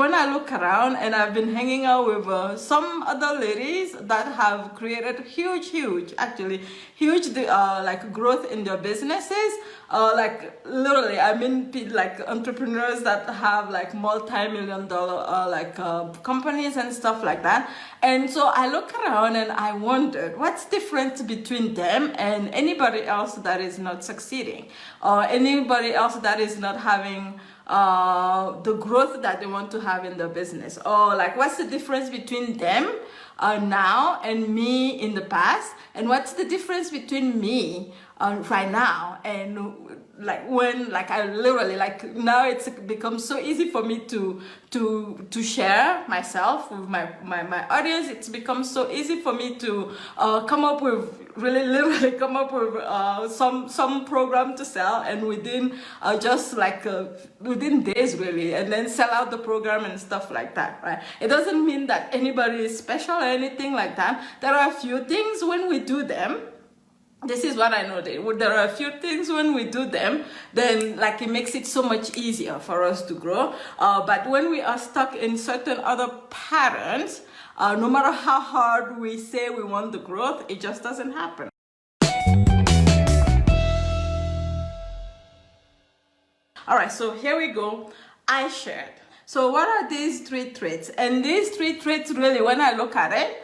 when I look around, and I've been hanging out with some other ladies that have created huge, actually huge, like growth in their businesses. Like literally, I mean, like entrepreneurs that have like multi-million-dollar companies and stuff like that. And so I look around and I wondered what's different between them and anybody else that is not succeeding, or anybody else that is not having the growth that they want to have in their business, or like what's the difference between them now and me in the past, and what's the difference between me right now and like when, like I literally, like now it's become so easy for me to share myself with my audience. It's become so easy for me to come up with, really literally come up with some program to sell, and within just like within days really, and then sell out the program and stuff like that, right? It doesn't mean that anybody is special or anything like that. There are a few things when we do them. This is what I know. There are a few things when we do them, then like it makes it so much easier for us to grow. But when we are stuck in certain other patterns, no matter how hard we say we want the growth, it just doesn't happen. All right, so here we go. I shared. So what are these 3 traits? And these 3 traits really, when I look at it,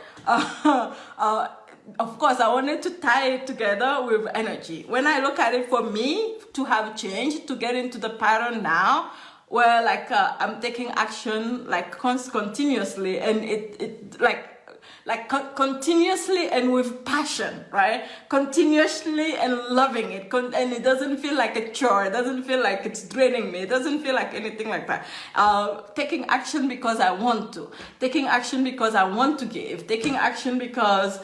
of course, I wanted to tie it together with energy. When I look at it, for me to have changed, to get into the pattern now, where like I'm taking action like continuously, and it continuously and with passion, right? Continuously and loving it, and it doesn't feel like a chore. It doesn't feel like it's draining me. It doesn't feel like anything like that. Taking action because I want to. Taking action because I want to give. Taking action because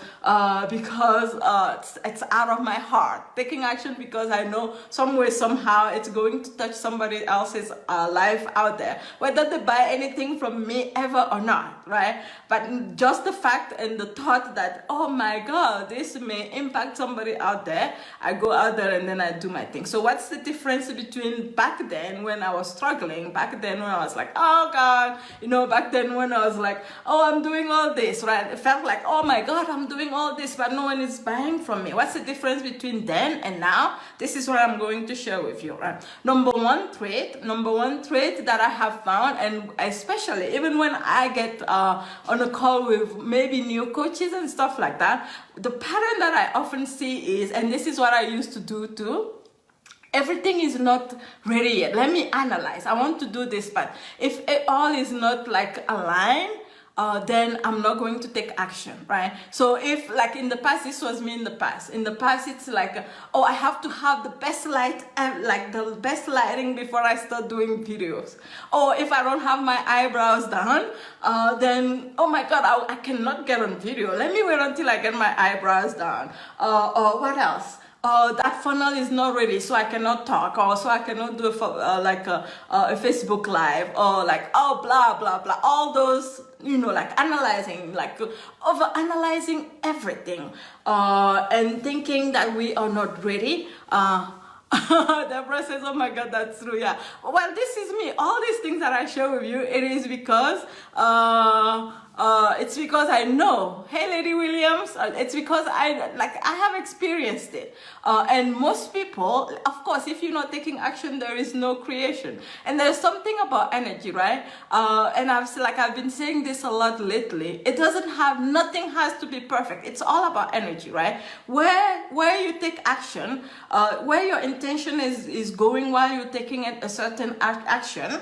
it's out of my heart. Taking action because I know some way, somehow it's going to touch somebody else's life out there, whether they buy anything from me ever or not, right? But just the fact and the thought that, oh my God, this may impact somebody out there, I go out there and then I do my thing. So what's the difference between back then when I was struggling, back then when I was like, oh God, you know, back then when I was like, oh, I'm doing all this, right? It felt like, oh my God, I'm doing all this, but no one is buying from me. What's the difference between then and now? This is what I'm going to share with you, right? Number one trait that I have found, and especially even when I get on a call with maybe new coaches and stuff like that, the pattern that I often see is, and this is what I used to do too, everything is not ready yet. Let me analyze. I want to do this, but if it all is not like aligned, then I'm not going to take action, right? So if like in the past, this was me in the past. In the past, it's like, oh, I have to have the best light, like the best lighting before I start doing videos. Or if I don't have my eyebrows done, then, oh my God, I cannot get on video. Let me wait until I get my eyebrows done. Or what else? That funnel is not ready, so I cannot talk, or so I cannot do a Facebook Live, or like, oh, blah, blah, blah. All those, you know, like analyzing, like over-analyzing everything, and thinking that we are not ready. Deborah says, oh my God, that's true, yeah. Well, this is me. All these things that I share with you, it is because it's because I know. Hey, Lady Williams, it's because I have experienced it. And most people, of course, if you're not taking action, there is no creation. And there's something about energy, right? And I've been saying this a lot lately. It doesn't have, nothing has to be perfect. It's all about energy, right? Where you take action, where your intention is going while you're taking a certain action,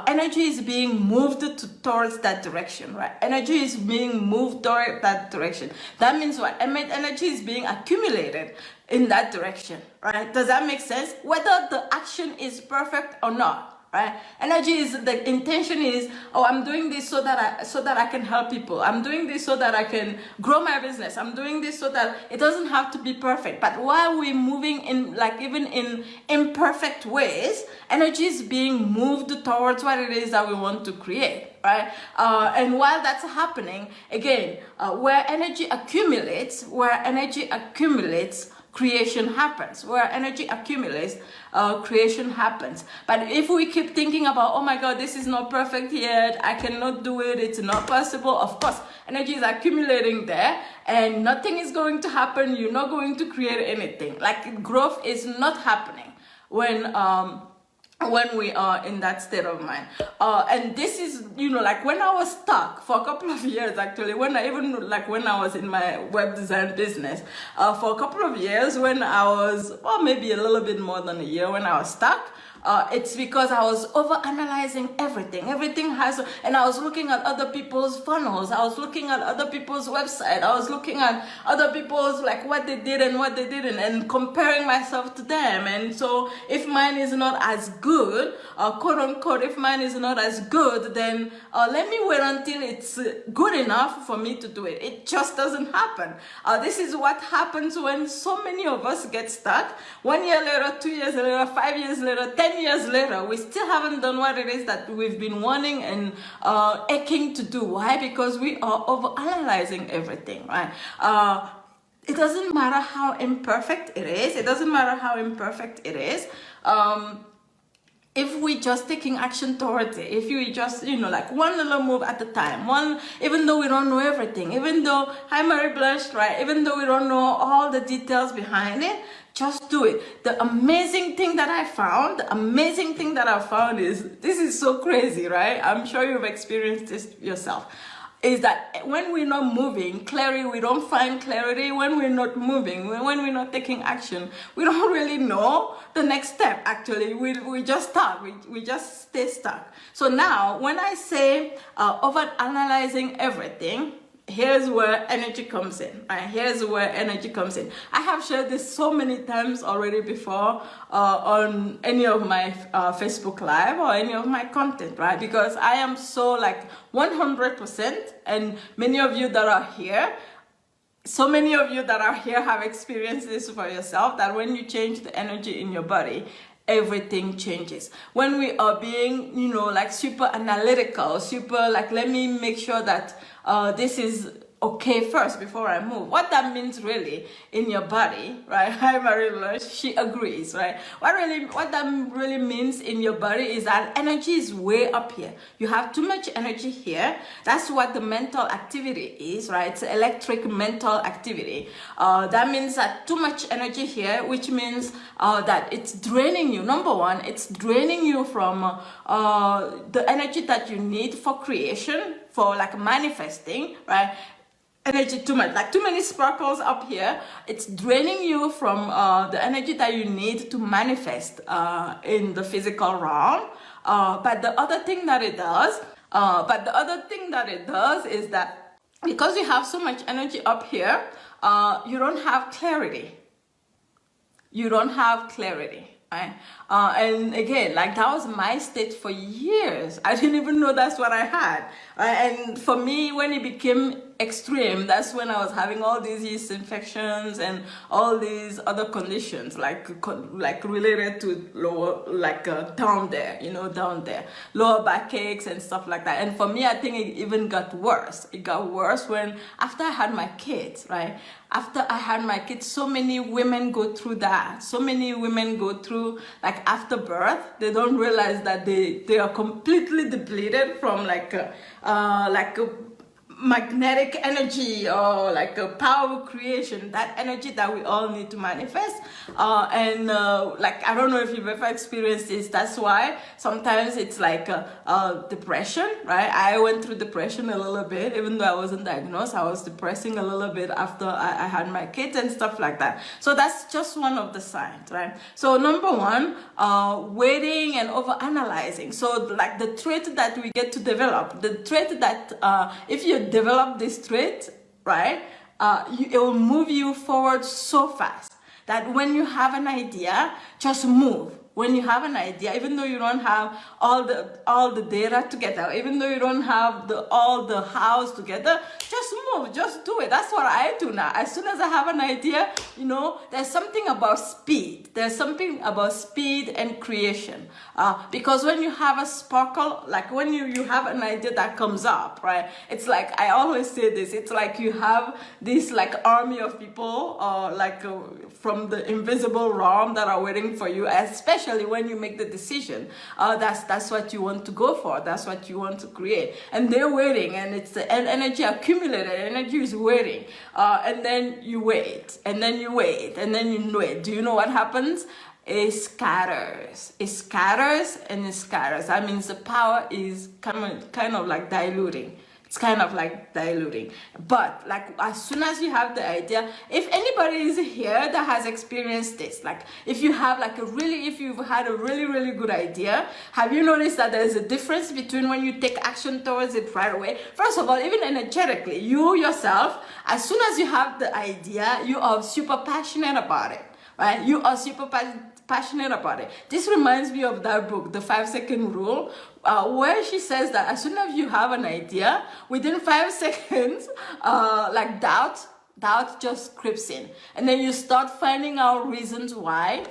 energy is being moved towards that direction, right? Energy is being moved toward that direction. That means what? Energy is being accumulated in that direction, right? Does that make sense? Whether the action is perfect or not, right? Energy is, the intention is, oh, I'm doing this so that I can help people. I'm doing this so that I can grow my business. I'm doing this so that it doesn't have to be perfect. But while we're moving in, like even in imperfect ways, energy is being moved towards what it is that we want to create, right? And while that's happening, again, where energy accumulates, creation happens. Where energy accumulates, creation happens. But if we keep thinking about, oh my God, this is not perfect yet, I cannot do it, it's not possible, of course, energy is accumulating there and nothing is going to happen. You're not going to create anything. Like, growth is not happening when we are in that state of mind. And this is, like when I was stuck for a couple of years, actually, when I was in my web design business, for a couple of years, when I was, or maybe a little bit more than a year, when I was stuck, it's because I was over-analyzing everything. And I was looking at other people's funnels. I was looking at other people's website. I was looking at other people's, like, what they did and what they didn't, and comparing myself to them. And so if mine is not as good, quote unquote, if mine is not as good, then let me wait until it's good enough for me to do it. It just doesn't happen. This is what happens when so many of us get stuck. 1 year later, 2 years later, 5 years later, 10 years later, we still haven't done what it is that we've been wanting and aching to do. Why? Because we are overanalyzing everything, right? It doesn't matter how imperfect it is. If we just taking action towards it, if you just, like one little move at a time, even though we don't know everything, even though, hi Mary Blush, right? Even though we don't know all the details behind it, just do it. The amazing thing that I found is, this is so crazy, right? I'm sure you've experienced this yourself. Is that when we're not moving, we don't find clarity. When we're not moving, when we're not taking action, we don't really know the next step. Actually, we just stuck. We just stay stuck. So now, when I say over-analyzing everything, here's where energy comes in, right? Here's where energy comes in. I have shared this so many times already before on any of my Facebook Live or any of my content, right? Because I am so 100%, and many of you that are here, so many of you that are here have experienced this for yourself, that when you change the energy in your body, everything changes. When we are being, super analytical, let me make sure that this is okay first before I move. What that means really in your body, right? Hi Marie, she agrees, right? What that really means in your body is that energy is way up here. You have too much energy here. That's what the mental activity is, right? It's electric mental activity. That means that too much energy here, which means that it's draining you. Number one, it's draining you from the energy that you need for creation, for manifesting, right? Energy too much, too many sparkles up here. It's draining you from the energy that you need to manifest in the physical realm. But the other thing that it does, is that because you have so much energy up here, you don't have clarity. Right? And again, that was my state for years. I didn't even know that's what I had. And for me, when it became extreme, that's when I was having all these yeast infections and all these other conditions, like related to lower, down there, lower backaches and stuff like that. And for me, I think it even got worse. It got worse after I had my kids, right? After I had my kids, so many women go through that. So many women go through, after birth, they don't realize that they are completely depleted from a magnetic energy or a power of creation, that energy that we all need to manifest. I don't know if you've ever experienced this. That's why sometimes it's depression, right? I went through depression a little bit, even though I wasn't diagnosed. I was depressing a little bit after I had my kids and stuff like that. So that's just one of the signs, right? So number one, waiting and over analyzing. So the trait that we get to develop, the trait that if you develop this trait, right, it will move you forward so fast that when you have an idea, just move. when you have an idea, even though you don't have all the data together, even though you don't have all the house together, just move, just do it. That's what I do now. As soon as I have an idea, you know, there's something about speed. There's something about speed and creation. Because when you have a sparkle, like when you have an idea that comes up, right? It's like, I always say this, it's like you have this like army of people, from the invisible realm that are waiting for you, especially when you make the decision. That's what you want to go for. That's what you want to create. And they're waiting, and it's the energy accumulated. Energy is waiting. And then you wait, and then you wait, and then you wait. Do you know what happens? It scatters. It scatters and it scatters. That means the power is kind of like diluting. It's kind of like diluting. But like as soon as you have the idea, if anybody is here that has experienced this, like if you've had a really good idea, have you noticed that there's a difference between when you take action towards it right away? First of all, even energetically, you yourself, as soon as you have the idea, you are super passionate about it, right? You are super passionate about it. This reminds me of that book, The 5-Second Rule, where she says that as soon as you have an idea, within 5 seconds, like doubt just creeps in, and then you start finding out reasons why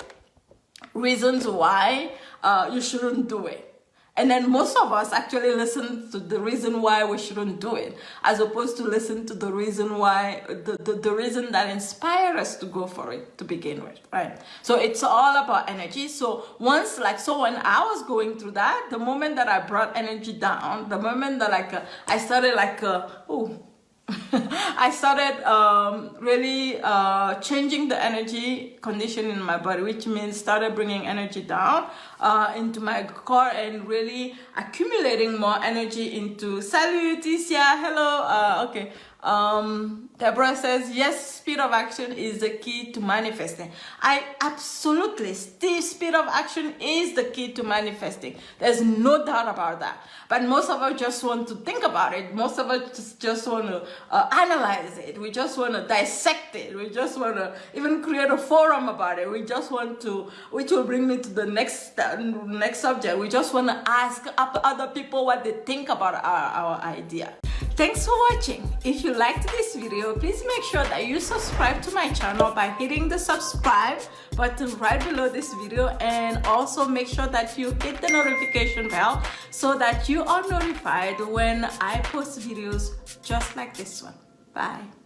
you shouldn't do it. And then most of us actually listen to the reason why we shouldn't do it, as opposed to listen to the reason why, the reason that inspired us to go for it to begin with, right? So it's all about energy. So when I was going through that, the moment that I brought energy down, the moment that I started I started really changing the energy condition in my body, which means started bringing energy down into my core and really accumulating more energy into. Salut, Ticia, hello. Okay. Deborah says, yes, speed of action is the key to manifesting. I absolutely, speed of action is the key to manifesting. There's no doubt about that. But most of us just want to think about it. Most of us just want to analyze it. We just want to dissect it. We just want to even create a forum about it. We just want to, which will bring me to the next subject. We just want to ask other people what they think about our idea. Thanks for watching. If you liked this video, please make sure that you subscribe to my channel by hitting the subscribe button right below this video, and also make sure that you hit the notification bell so that you are notified when I post videos just like this one. Bye.